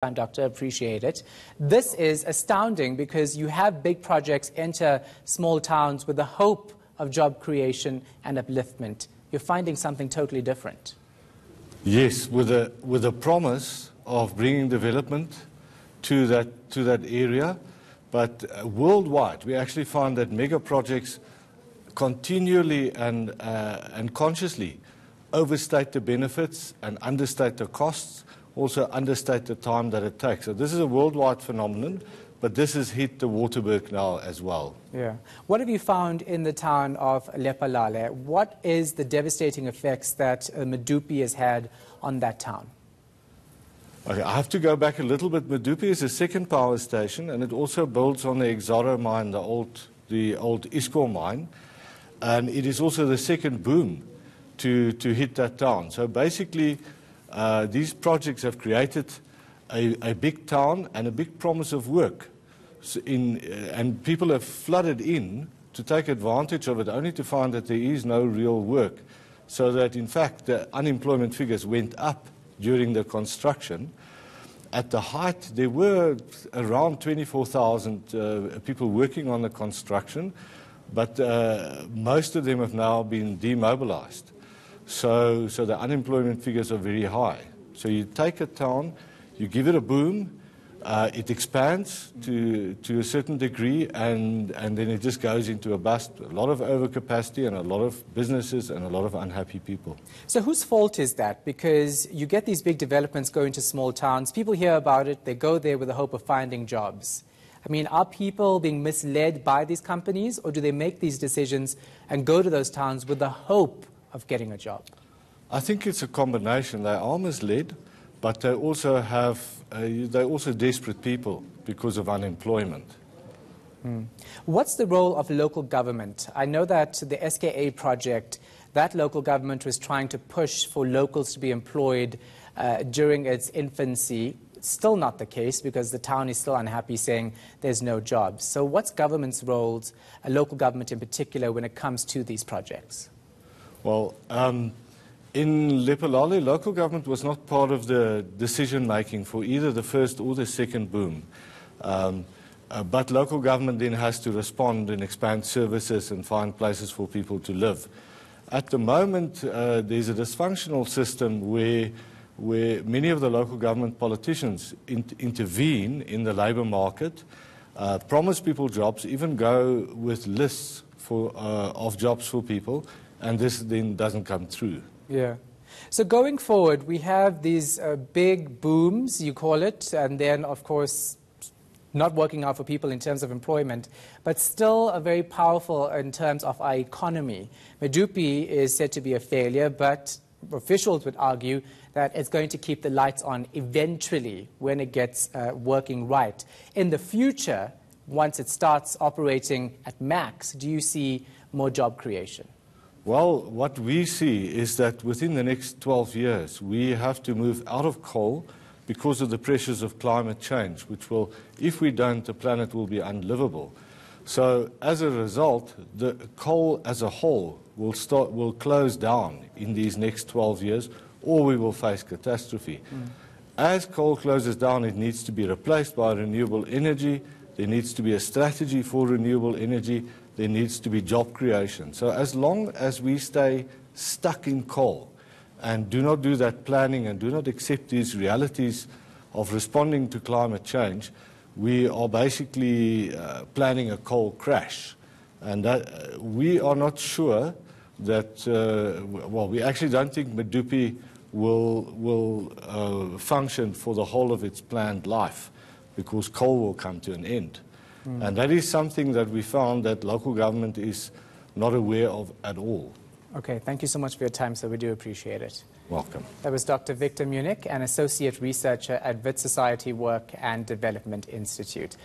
Doctor, appreciate it. This is astounding because you have big projects enter small towns with the hope of job creation and upliftment. You're finding something totally different. Yes, with a promise of bringing development to that area, but worldwide we actually find that mega projects continually and consciously overstate the benefits and understate the costs, also understate the time that it takes. So this is a worldwide phenomenon, but this has hit the Waterberg now as well. Yeah. What have you found in the town of Lephalale? What is the devastating effects that Medupi has had on that town? Okay, I have to go back a little bit. Medupi is a second power station, and it also builds on the Exaro mine, the old Iscor mine, and it is also the second boom to hit that town. So basically, these projects have created a big town and a big promise of work. And people have flooded in to take advantage of it, only to find that there is no real work. So that, in fact, the unemployment figures went up during the construction. At the height, there were around 24,000 people working on the construction, but most of them have now been demobilized. So the unemployment figures are very high. So you take a town, you give it a boom, it expands to a certain degree, and then it just goes into a bust. A lot of overcapacity and a lot of businesses and a lot of unhappy people. So whose fault is that? Because you get these big developments going to small towns, people hear about it, they go there with the hope of finding jobs. I mean, are people being misled by these companies, or do they make these decisions and go to those towns with the hope of getting a job? I think it's a combination. They are misled, but they also have they're also desperate people because of unemployment. What's the role of local government? I know that the SKA project, that local government was trying to push for locals to be employed during its infancy. It's still not the case because the town is still unhappy, saying there's no jobs. So what's government's roles, local government in particular, when it comes to these projects? Well, in Lephalale, local government was not part of the decision-making for either the first or the second boom. But local government then has to respond and expand services and find places for people to live. At the moment, there's a dysfunctional system where many of the local government politicians intervene in the labour market, promise people jobs, even go with lists of jobs for people, and this then doesn't come through. Yeah. So going forward, we have these big booms, you call it, and then, of course, not working out for people in terms of employment, but still very powerful in terms of our economy. Medupi is said to be a failure, but officials would argue that it's going to keep the lights on eventually when it gets working right. In the future, once it starts operating at max, do you see more job creation? Well, what we see is that within the next 12 years, we have to move out of coal because of the pressures of climate change, which will, if we don't, the planet will be unlivable. So as a result, the coal as a whole will close down in these next 12 years, or we will face catastrophe. As coal closes down, it needs to be replaced by renewable energy. There needs to be a strategy for renewable energy. There needs to be job creation. So as long as we stay stuck in coal and do not do that planning and do not accept these realities of responding to climate change, we are basically planning a coal crash. And that, we are not sure that, well, we actually don't think Medupi will function for the whole of its planned life, because coal will come to an end. And that is something that we found that local government is not aware of at all. Okay, thank you so much for your time, sir. We do appreciate it. Welcome. That was Dr. Victor Munich, an associate researcher at Wit Society Work and Development Institute.